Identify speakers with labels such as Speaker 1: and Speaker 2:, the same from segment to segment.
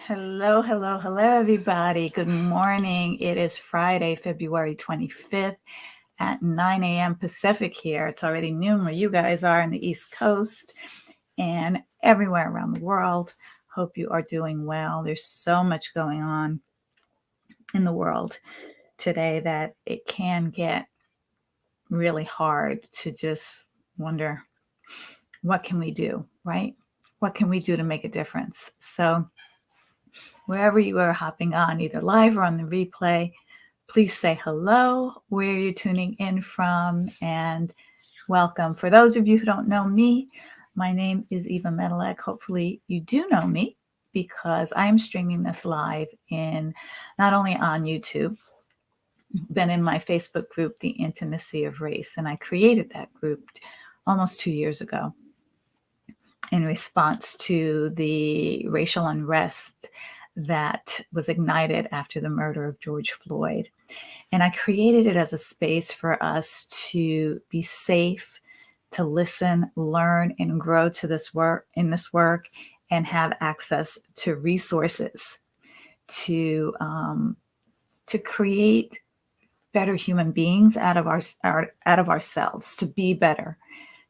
Speaker 1: Hello, hello, hello, everybody. Good morning. It is Friday, February 25th at 9 a.m. Pacific here. It's already noon where you guys are on the East Coast and everywhere around the world. Hope you are doing well. There's so much going on in the world today that it can get really hard to just wonder, what can we do, right? What can we do to make a difference? So wherever you are hopping on, either live or on the replay, please say hello, where you're tuning in from, and welcome. For those of you who don't know me, my name is Eva Medilek. Hopefully you do know me because I am streaming this live in not only on YouTube, but in my Facebook group, The Intimacy of Race. And I created that group almost 2 years ago in response to the racial unrest that was ignited after the murder of George Floyd. And I created it as a space for us to be safe, to listen, learn, and grow to this work and have access to resources to create better human beings out of ourselves, to be better,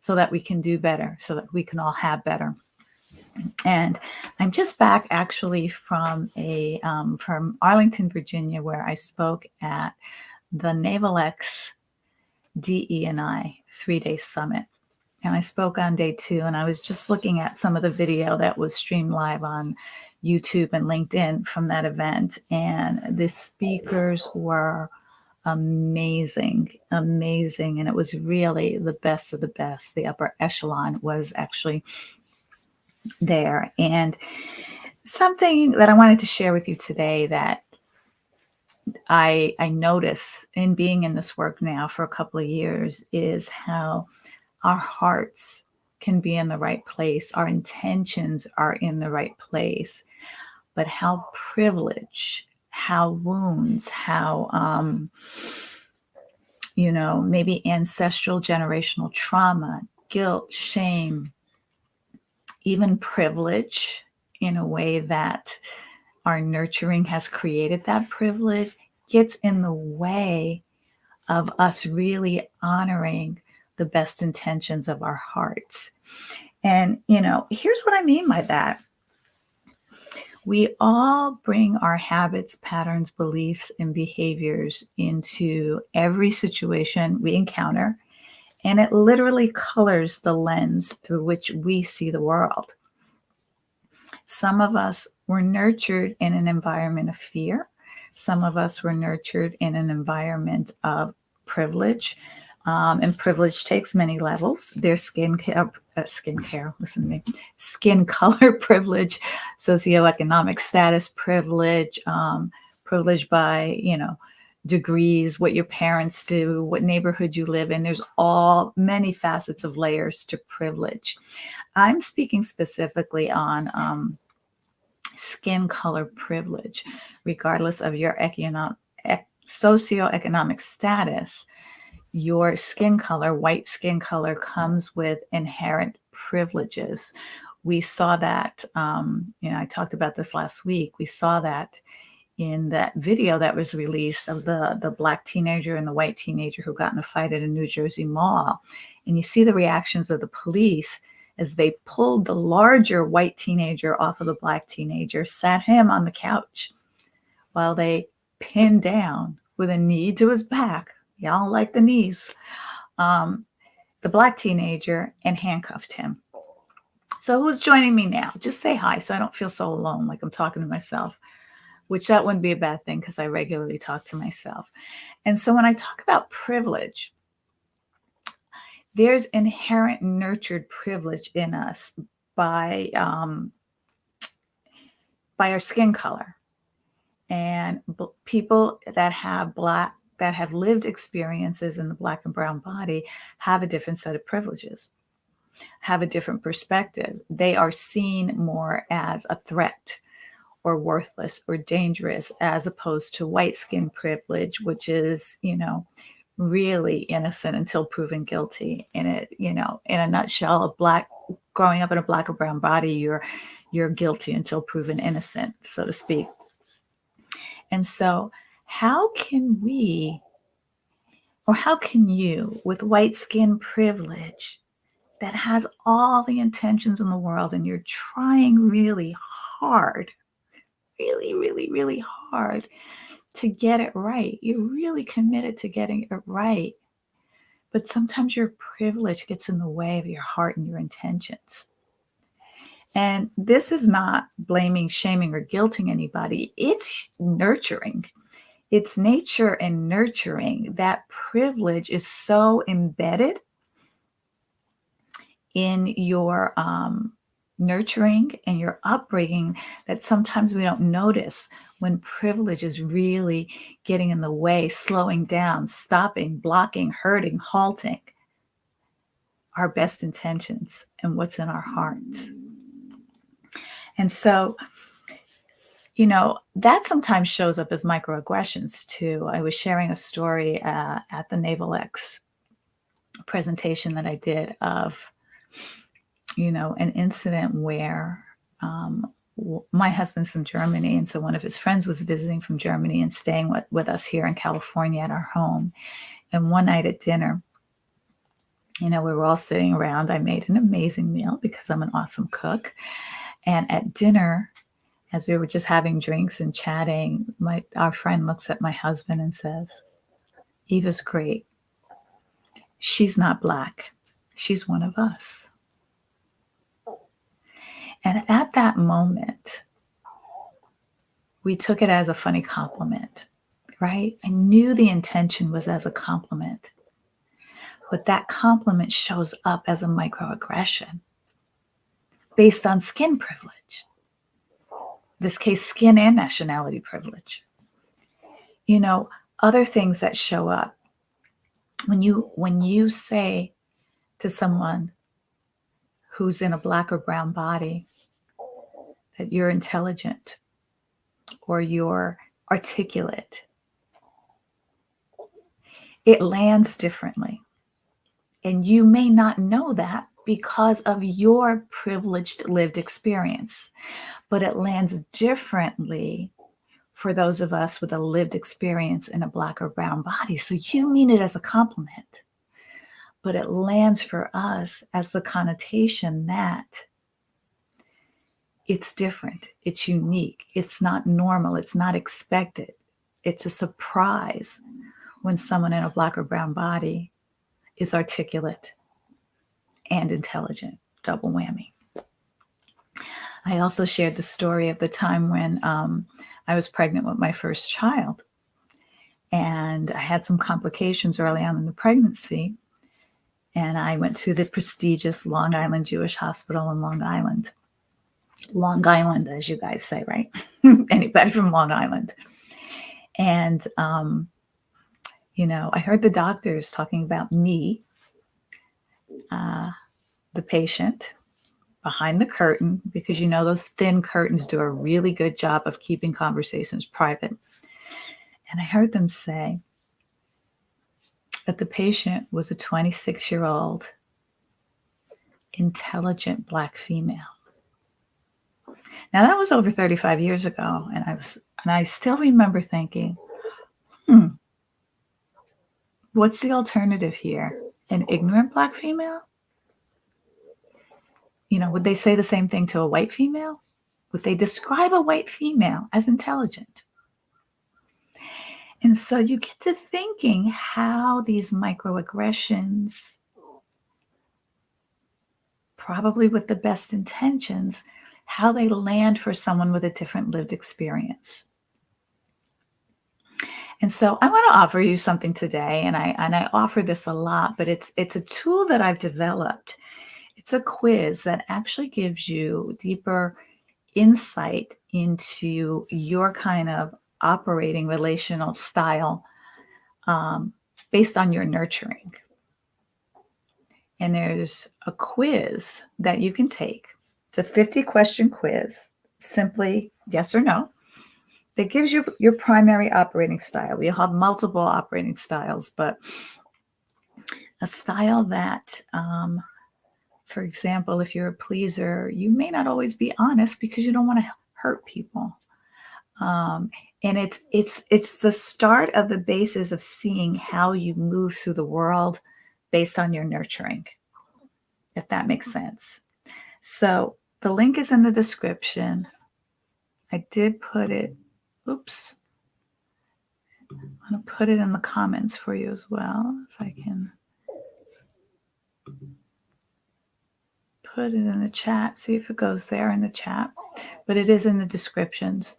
Speaker 1: so that we can do better, so that we can all have better. And I'm just back actually from Arlington, Virginia, where I spoke at the Naval X DE&I 3-day summit. And I spoke on day 2, and I was just looking at some of the video that was streamed live on YouTube and LinkedIn from that event. And the speakers were amazing. And it was really the best of the best. The upper echelon was actually there. And something that I wanted to share with you today that I notice in being in this work now for a couple of years is how our hearts can be in the right place. Our intentions are in the right place, but how privilege, how wounds, how, maybe ancestral generational trauma, guilt, shame, even privilege in a way that our nurturing has created that privilege gets in the way of us really honoring the best intentions of our hearts. And, here's what I mean by that. We all bring our habits, patterns, beliefs, and behaviors into every situation we encounter, and it literally colors the lens through which we see the world. Some of us were nurtured in an environment of fear. Some of us were nurtured in an environment of privilege. And privilege takes many levels. There's skin color privilege, socioeconomic status privilege, privilege by, degrees, what your parents do, what neighborhood you live in. There's all many facets of layers to privilege. I'm speaking specifically on skin color privilege, regardless of your socioeconomic status. Your skin color, white skin color, comes with inherent privileges. We saw that, I talked about this last week. We saw that in that video that was released of the Black teenager and the white teenager who got in a fight at a New Jersey mall. And you see the reactions of the police as they pulled the larger white teenager off of the Black teenager, sat him on the couch while they pinned down with a knee to his back. Y'all like the knees. The Black teenager, and handcuffed him. So who's joining me now? Just say hi so I don't feel so alone, like I'm talking to myself, which that wouldn't be a bad thing because I regularly talk to myself. And so when I talk about privilege, there's inherent nurtured privilege in us by our skin color. And people that have lived experiences in the Black and brown body have a different set of privileges, have a different perspective. They are seen more as a threat or worthless or dangerous, as opposed to white skin privilege, which is, really innocent until proven guilty. And it, in a nutshell, growing up in a Black or brown body, you're guilty until proven innocent, so to speak. And so how can we, or how can you, with white skin privilege that has all the intentions in the world, and you're trying really hard, really, really, really hard to get it right. You're really committed to getting it right. But sometimes your privilege gets in the way of your heart and your intentions. And this is not blaming, shaming, or guilting anybody. It's nurturing. It's nature and nurturing. That privilege is so embedded in your nurturing and your upbringing that sometimes we don't notice when privilege is really getting in the way, slowing down, stopping, blocking, hurting, halting our best intentions and what's in our hearts. And so, that sometimes shows up as microaggressions too. I was sharing a story at the Naval X presentation that I did of, an incident where my husband's from Germany. And so one of his friends was visiting from Germany and staying with us here in California at our home. And one night at dinner, we were all sitting around. I made an amazing meal because I'm an awesome cook. And at dinner, as we were just having drinks and chatting, our friend looks at my husband and says, "Eva's great. She's not Black. She's one of us." And at that moment, we took it as a funny compliment, right? I knew the intention was as a compliment, but that compliment shows up as a microaggression based on skin privilege. In this case, skin and nationality privilege. Other things that show up when you say to someone who's in a Black or brown body that you're intelligent or you're articulate, it lands differently. And you may not know that because of your privileged lived experience, but it lands differently for those of us with a lived experience in a Black or brown body. So you mean it as a compliment, but it lands for us as the connotation that it's different, it's unique, it's not normal, it's not expected. It's a surprise when someone in a Black or brown body is articulate and intelligent. Double whammy. I also shared the story of the time when I was pregnant with my first child, and I had some complications early on in the pregnancy, and I went to the prestigious Long Island Jewish Hospital in Long Island. Long Island, as you guys say, right? Anybody from Long Island. And, I heard the doctors talking about me, the patient, behind the curtain, because those thin curtains do a really good job of keeping conversations private. And I heard them say that the patient was a 26-year-old intelligent Black female. Now that was over 35 years ago, and I still remember thinking, what's the alternative here? An ignorant Black female? Would they say the same thing to a white female? Would they describe a white female as intelligent? And so you get to thinking how these microaggressions, probably with the best intentions, how they land for someone with a different lived experience. And so I want to offer you something today, and I offer this a lot, but it's a tool that I've developed. It's a quiz that actually gives you deeper insight into your kind of operating relational style based on your nurturing. And there's a quiz that you can take. It's a 50-question quiz, simply yes or no, that gives you your primary operating style. We'll have multiple operating styles, but a style that For example, if you're a pleaser, you may not always be honest because you don't want to hurt people. Um, and it's the start of the basis of seeing how you move through the world based on your nurturing, if that makes sense. So the link is in the description. I did put it, oops, I'm going to put it in the comments for you as well, if I can put it in the chat, see if it goes there in the chat. But it is in the descriptions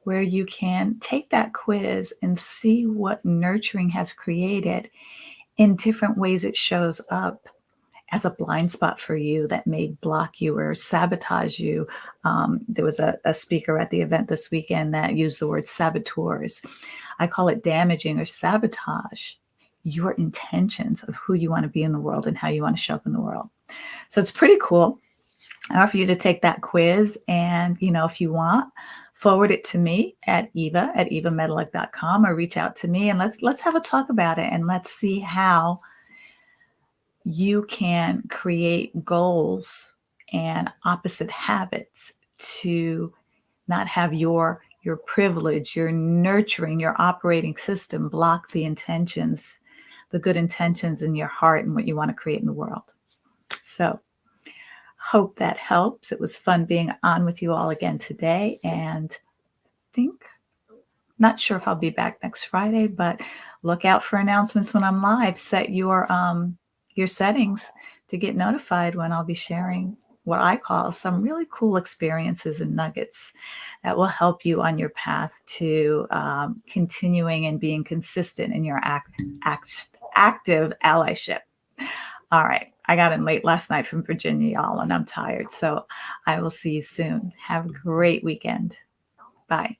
Speaker 1: where you can take that quiz and see what nurturing has created in different ways it shows up as a blind spot for you that may block you or sabotage you. There was a speaker at the event this weekend that used the word saboteurs. I call it damaging or sabotage your intentions of who you want to be in the world and how you want to show up in the world. So it's pretty cool. I offer you to take that quiz, and if you want, forward it to me at eva@evamedelic.com, or reach out to me and let's have a talk about it, and let's see how you can create goals and opposite habits to not have your privilege, your nurturing, your operating system block the intentions, the good intentions in your heart and what you want to create in the world. So hope that helps. It was fun being on with you all again today, and not sure if I'll be back next Friday, but look out for announcements when I'm live. Set your settings to get notified when I'll be sharing what I call some really cool experiences and nuggets that will help you on your path to continuing and being consistent in your active allyship. All right. I got in late last night from Virginia, y'all, and I'm tired. So I will see you soon. Have a great weekend. Bye.